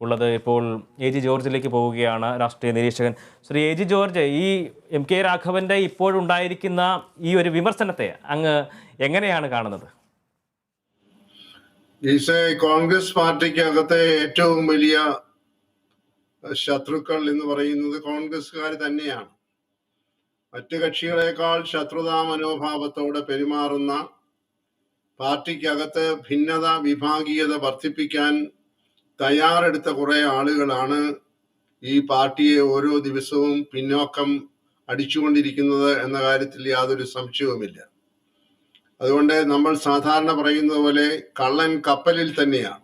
ഉള്ളത്. ഇപ്പോൾ A G ജോർജിലേക്ക് പോവുകയാണ് രാഷ്ട്രീയ നിരീക്ഷകൻ. ശ്രീ എ ജി ജോർജ്, ഈ എം കെ രാഘവൻ്റെ ഇപ്പോഴുണ്ടായിരിക്കുന്ന ഈ ഒരു വിമർശനത്തെ അങ്ങ് എങ്ങനെയാണ് കാണുന്നത്? കോൺഗ്രസ് പാർട്ടിക്കകത്തെ ഏറ്റവും വലിയ ശത്രുക്കൾ എന്ന് പറയുന്നത് കോൺഗ്രസ്സുകാർ തന്നെയാണ്. മറ്റു കക്ഷികളെക്കാൾ ശത്രുതാ മനോഭാവത്തോടെ പെരുമാറുന്ന, പാർട്ടിക്കകത്ത് ഭിന്നത, വിഭാഗീയത വർദ്ധിപ്പിക്കാൻ തയ്യാറെടുത്ത കുറെ ആളുകളാണ് ഈ പാർട്ടിയെ ഓരോ ദിവസവും പിന്നോക്കം അടിച്ചുകൊണ്ടിരിക്കുന്നത് എന്ന കാര്യത്തിൽ യാതൊരു സംശയവുമില്ല. അതുകൊണ്ട് നമ്മൾ സാധാരണ പറയുന്നത് പോലെ കള്ളൻ കപ്പലിൽ തന്നെയാണ്.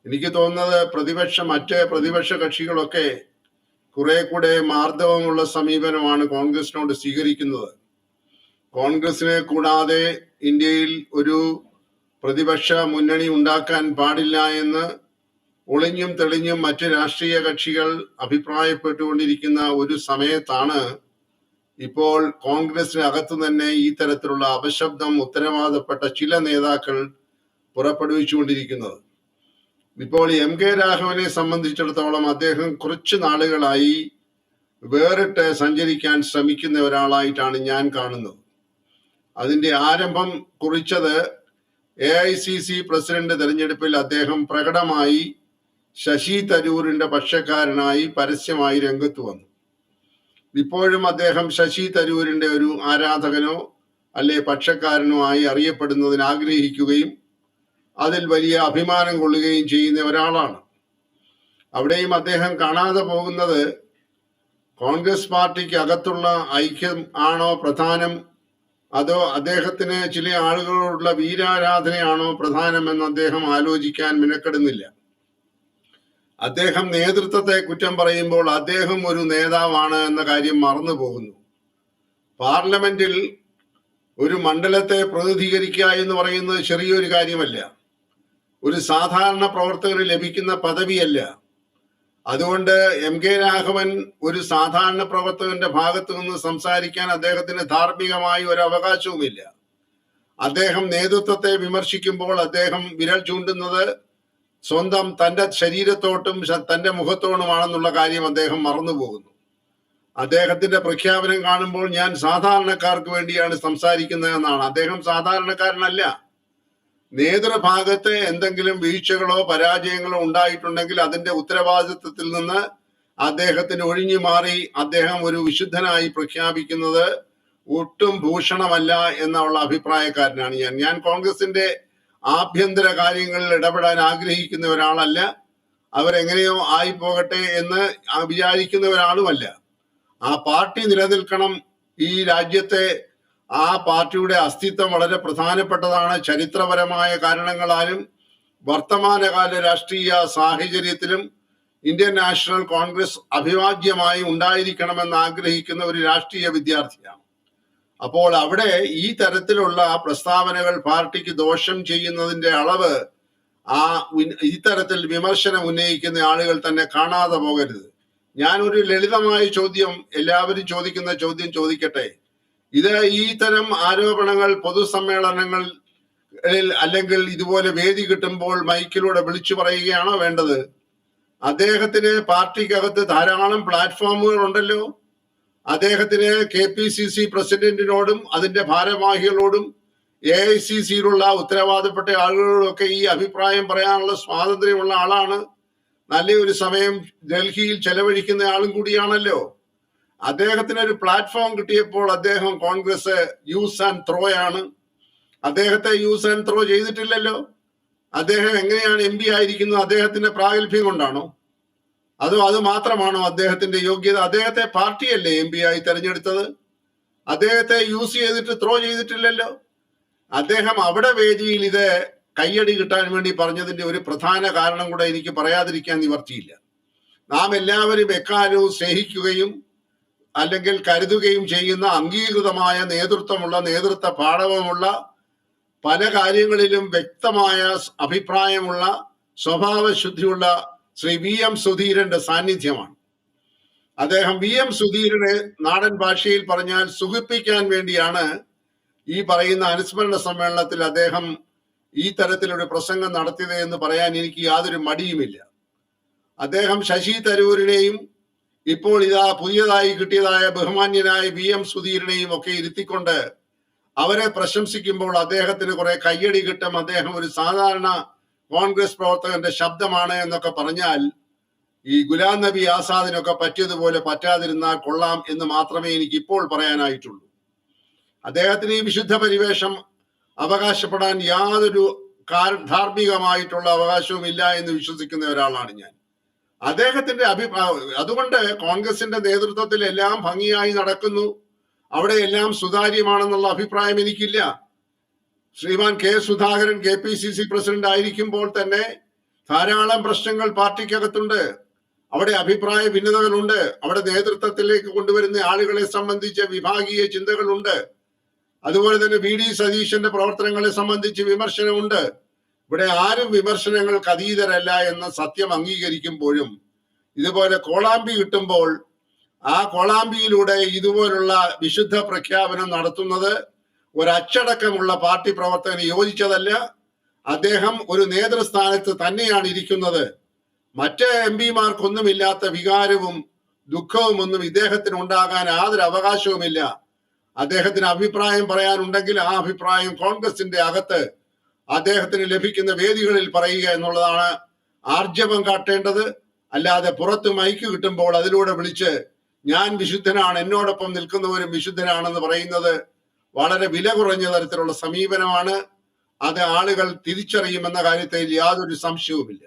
എനിക്ക് തോന്നുന്നത് മറ്റ് പ്രതിപക്ഷ കക്ഷികളൊക്കെ കുറെ കൂടെ മാർദ്ദവമുള്ള സമീപനമാണ് കോൺഗ്രസിനോട് സ്വീകരിക്കുന്നത്. കോൺഗ്രസിനെ കൂടാതെ ഇന്ത്യയിൽ ഒരു പ്രതിപക്ഷ മുന്നണി ഉണ്ടാക്കാൻ പാടില്ല എന്ന് ഒളിഞ്ഞും തെളിഞ്ഞും മറ്റ് രാഷ്ട്രീയ കക്ഷികൾ അഭിപ്രായപ്പെട്ടുകൊണ്ടിരിക്കുന്ന ഒരു സമയത്താണ് ഇപ്പോൾ കോൺഗ്രസിനകത്ത് തന്നെ ഈ തരത്തിലുള്ള അപശബ്ദം ഉത്തരവാദപ്പെട്ട ചില നേതാക്കൾ പുറപ്പെടുവിച്ചുകൊണ്ടിരിക്കുന്നത്. ഇപ്പോൾ എം കെ രാഘവനെ സംബന്ധിച്ചിടത്തോളം അദ്ദേഹം കുറച്ചു നാളുകളായി വേറിട്ട് സഞ്ചരിക്കാൻ ശ്രമിക്കുന്ന ഒരാളായിട്ടാണ് ഞാൻ കാണുന്നത്. അതിന്റെ ആരംഭം കുറിച്ചത് AICC പ്രസിഡന്റ് തെരഞ്ഞെടുപ്പിൽ അദ്ദേഹം പ്രകടമായി ശശി തരൂരിന്റെ പക്ഷക്കാരനായി പരസ്യമായി രംഗത്ത് വന്നു. ഇപ്പോഴും അദ്ദേഹം ശശി തരൂരിന്റെ ഒരു ആരാധകനോ അല്ലെ പക്ഷക്കാരനോ ആയി അറിയപ്പെടുന്നതിന് ആഗ്രഹിക്കുകയും അതിൽ വലിയ അഭിമാനം കൊള്ളുകയും ചെയ്യുന്ന ഒരാളാണ്. അവിടെയും അദ്ദേഹം കാണാതെ പോകുന്നത് കോൺഗ്രസ് പാർട്ടിക്ക് അകത്തുള്ള ഐക്യം ആണോ പ്രധാനം, അതോ അദ്ദേഹത്തിന് ചില ആളുകളോടുള്ള വീരാരാധനയാണോ പ്രധാനമെന്ന് അദ്ദേഹം ആലോചിക്കാൻ മിനക്കെടുന്നില്ല. അദ്ദേഹം നേതൃത്വത്തെ കുറ്റം പറയുമ്പോൾ അദ്ദേഹം ഒരു നേതാവാണ് എന്ന കാര്യം മറന്നു പോകുന്നു. പാർലമെന്റിൽ ഒരു മണ്ഡലത്തെ പ്രതിനിധീകരിക്കുക എന്ന് പറയുന്നത് ചെറിയൊരു കാര്യമല്ല, ഒരു സാധാരണ പ്രവർത്തകന് ലഭിക്കുന്ന പദവിയല്ല. അതുകൊണ്ട് എം കെ രാഘവൻ ഒരു സാധാരണ പ്രവർത്തകന്റെ ഭാഗത്തു നിന്ന് സംസാരിക്കാൻ അദ്ദേഹത്തിന് ധാർമ്മികമായി ഒരു അവകാശവുമില്ല. അദ്ദേഹം നേതൃത്വത്തെ വിമർശിക്കുമ്പോൾ അദ്ദേഹം വിരൽ ചൂണ്ടുന്നത് സ്വന്തം തന്റെ ശരീരത്തോട്ടും തന്റെ മുഖത്തോടുമാണെന്നുള്ള കാര്യം അദ്ദേഹം മറന്നുപോകുന്നു. അദ്ദേഹത്തിന്റെ പ്രഖ്യാപനം കാണുമ്പോൾ ഞാൻ സാധാരണക്കാർക്ക് വേണ്ടിയാണ് സംസാരിക്കുന്നത് എന്നാണ്. അദ്ദേഹം സാധാരണക്കാരനല്ല. നേതൃഭാഗത്ത് എന്തെങ്കിലും വീഴ്ചകളോ പരാജയങ്ങളോ ഉണ്ടായിട്ടുണ്ടെങ്കിൽ അതിന്റെ ഉത്തരവാദിത്വത്തിൽ നിന്ന് അദ്ദേഹത്തിന് ഒഴിഞ്ഞു മാറി അദ്ദേഹം ഒരു വിശുദ്ധനായി പ്രഖ്യാപിക്കുന്നത് ഒട്ടും ഭൂഷണമല്ല എന്നുള്ള അഭിപ്രായക്കാരനാണ് ഞാൻ. കോൺഗ്രസിന്റെ ആഭ്യന്തര കാര്യങ്ങളിൽ ഇടപെടാൻ ആഗ്രഹിക്കുന്ന ഒരാളല്ല. അവരെങ്ങനെയോ ആയി പോകട്ടെ എന്ന് വിചാരിക്കുന്ന ഒരാളുമല്ല. ആ പാർട്ടി നിലനിൽക്കണം. ഈ രാജ്യത്തെ ആ പാർട്ടിയുടെ അസ്തിത്വം വളരെ പ്രധാനപ്പെട്ടതാണ്. ചരിത്രപരമായ കാരണങ്ങളാലും വർത്തമാനകാല രാഷ്ട്രീയ സാഹചര്യത്തിലും ഇന്ത്യൻ നാഷണൽ കോൺഗ്രസ് അഭിവാജ്യമായി ഉണ്ടായിരിക്കണമെന്ന് ആഗ്രഹിക്കുന്ന ഒരു രാഷ്ട്രീയ വിദ്യാർത്ഥിയാണ്. അപ്പോൾ അവിടെ ഈ തരത്തിലുള്ള പ്രസ്താവനകൾ പാർട്ടിക്ക് ദോഷം ചെയ്യുന്നതിന്റെ അളവ് ഇത്തരത്തിൽ വിമർശനം ഉന്നയിക്കുന്ന ആളുകൾ തന്നെ കാണാതെ പോകരുത്. ഞാൻ ഒരു ലളിതമായ ചോദ്യം, എല്ലാവരും ചോദിക്കുന്ന ചോദ്യം ചോദിക്കട്ടെ. ഇത് ഈ തരം ആരോപണങ്ങൾ പൊതുസമ്മേളനങ്ങളിൽ അല്ലെങ്കിൽ ഇതുപോലെ വേദി കിട്ടുമ്പോൾ മൈക്കിലൂടെ വിളിച്ചു പറയുകയാണോ വേണ്ടത്? അദ്ദേഹത്തിന് പാർട്ടിക്കകത്ത് ധാരാളം പ്ലാറ്റ്ഫോമുകൾ ഉണ്ടല്ലോ. അദ്ദേഹത്തിന് KPCC പ്രസിഡന്റിനോടും അതിന്റെ ഭാരവാഹികളോടും AICCയിലുള്ള ഉത്തരവാദപ്പെട്ട ആളുകളോടൊക്കെ ഈ അഭിപ്രായം പറയാനുള്ള സ്വാതന്ത്ര്യമുള്ള ആളാണ്. നല്ലൊരു സമയം ഡൽഹിയിൽ ചെലവഴിക്കുന്ന ആളും കൂടിയാണല്ലോ. അദ്ദേഹത്തിന് ഒരു പ്ലാറ്റ്ഫോം കിട്ടിയപ്പോൾ അദ്ദേഹം കോൺഗ്രസ് യൂസ് ആൻഡ് ത്രോ ആണ്. അദ്ദേഹത്തെ യൂസ് ആൻഡ് ത്രോ ചെയ്തിട്ടില്ലല്ലോ. അദ്ദേഹം എങ്ങനെയാണ് MP ആയിരിക്കുന്നത്? അദ്ദേഹത്തിന്റെ പ്രാഗൽഭ്യം കൊണ്ടാണോ? അതോ അത് മാത്രമാണോ അദ്ദേഹത്തിന്റെ യോഗ്യത? അദ്ദേഹത്തെ പാർട്ടിയല്ലേ MP ആയി തെരഞ്ഞെടുത്തത്. അദ്ദേഹത്തെ യൂസ് ചെയ്തിട്ട് ത്രോ ചെയ്തിട്ടില്ലല്ലോ. അദ്ദേഹം അവിടെ വേദിയിൽ ഇത് കയ്യടി കിട്ടാൻ വേണ്ടി പറഞ്ഞതിന്റെ ഒരു പ്രധാന കാരണം കൂടെ എനിക്ക് പറയാതിരിക്കാൻ നിവർത്തിയില്ല. നാം എല്ലാവരും എക്കാലവും സ്നേഹിക്കുകയും അല്ലെങ്കിൽ കരുതുകയും ചെയ്യുന്ന അംഗീകൃതമായ നേതൃത്വമുള്ള, നേതൃത്വ പാഠവുമുള്ള, പല കാര്യങ്ങളിലും വ്യക്തമായ അഭിപ്രായമുള്ള, സ്വഭാവശുദ്ധിയുള്ള ശ്രീ VM സുധീരന്റെ സാന്നിധ്യമാണ്. അദ്ദേഹം VM സുധീരനെ നാടൻ ഭാഷയിൽ പറഞ്ഞാൽ സുഖിപ്പിക്കാൻ വേണ്ടിയാണ് ഈ പറയുന്ന അനുസ്മരണ സമ്മേളനത്തിൽ അദ്ദേഹം ഈ തരത്തിലൊരു പ്രസംഗം നടത്തിയത് എന്ന് പറയാൻ എനിക്ക് യാതൊരു മടിയുമില്ല. അദ്ദേഹം ശശി തരൂരിനെയും ഇപ്പോൾ ഇതാ പുതിയതായി കിട്ടിയതായ ബഹുമാന്യനായ VM സുധീരനെയും ഒക്കെ ഇരുത്തിക്കൊണ്ട് അവരെ പ്രശംസിക്കുമ്പോൾ അദ്ദേഹത്തിന് കുറെ കയ്യടി കിട്ടും. അദ്ദേഹം ഒരു സാധാരണ കോൺഗ്രസ് പ്രവർത്തകന്റെ ശബ്ദമാണ് എന്നൊക്കെ പറഞ്ഞാൽ ഈ ഗുലാം നബി ആസാദിനൊക്കെ പറ്റിയതുപോലെ പറ്റാതിരുന്നാൽ കൊള്ളാം എന്ന് മാത്രമേ എനിക്ക് ഇപ്പോൾ പറയാനായിട്ടുള്ളൂ. അദ്ദേഹത്തിന് ഈ വിശുദ്ധ പരിവേഷം അവകാശപ്പെടാൻ യാതൊരു ധാർമ്മികമായിട്ടുള്ള അവകാശവും ഇല്ല എന്ന് വിശ്വസിക്കുന്ന ഒരാളാണ് ഞാൻ. അദ്ദേഹത്തിന്റെ അതുകൊണ്ട് കോൺഗ്രസിന്റെ നേതൃത്വത്തിൽ എല്ലാം ഭംഗിയായി നടക്കുന്നു, അവിടെ എല്ലാം സുതാര്യമാണെന്നുള്ള അഭിപ്രായം എനിക്കില്ല. ശ്രീമാൻ കെ സുധാകരൻ KPCC പ്രസിഡന്റ് ആയിരിക്കുമ്പോൾ തന്നെ ധാരാളം പ്രശ്നങ്ങൾ പാർട്ടിക്കകത്തുണ്ട്. അവിടെ അഭിപ്രായ ഭിന്നതകളുണ്ട്. അവിടെ നേതൃത്വത്തിലേക്ക് കൊണ്ടുവരുന്ന ആളുകളെ സംബന്ധിച്ച് വിഭാഗീയ ചിന്തകളുണ്ട്. അതുപോലെ തന്നെ VD സതീശന്റെ പ്രവർത്തനങ്ങളെ സംബന്ധിച്ച് വിമർശനമുണ്ട്. ഇവിടെ ആരും വിമർശനങ്ങൾക്ക് അതീതരല്ല എന്ന സത്യം അംഗീകരിക്കുമ്പോഴും ഇതുപോലെ കോളാമ്പി കിട്ടുമ്പോൾ ആ കോളാമ്പിയിലൂടെ ഇതുപോലുള്ള വിശുദ്ധ പ്രഖ്യാപനം നടത്തുന്നത് ഒരച്ചടക്കമുള്ള പാർട്ടി പ്രവർത്തകന് യോജിച്ചതല്ല. അദ്ദേഹം ഒരു നേതൃസ്ഥാനത്ത് തന്നെയാണ് ഇരിക്കുന്നത്. മറ്റ് MP മാർക്കൊന്നുമില്ലാത്ത വികാരവും ദുഃഖവും ഒന്നും ഇദ്ദേഹത്തിന് ഉണ്ടാകാൻ യാതൊരു അവകാശവുമില്ല. അദ്ദേഹത്തിന് അഭിപ്രായം പറയാനുണ്ടെങ്കിൽ ആ അഭിപ്രായം കോൺഗ്രസിന്റെ അകത്ത് അദ്ദേഹത്തിന് ലഭിക്കുന്ന വേദികളിൽ പറയുക എന്നുള്ളതാണ് ആർജവം കാട്ടേണ്ടത്. അല്ലാതെ പുറത്ത് മൈക്ക് കിട്ടുമ്പോൾ അതിലൂടെ വിളിച്ച് ഞാൻ വിശുദ്ധനാണ്, എന്നോടൊപ്പം നിൽക്കുന്നവരും വിശുദ്ധനാണെന്ന് പറയുന്നത് വളരെ വില കുറഞ്ഞ തരത്തിലുള്ള സമീപനമാണ്. അത് ആളുകൾ തിരിച്ചറിയുമെന്ന കാര്യത്തിൽ യാതൊരു സംശയവുമില്ല.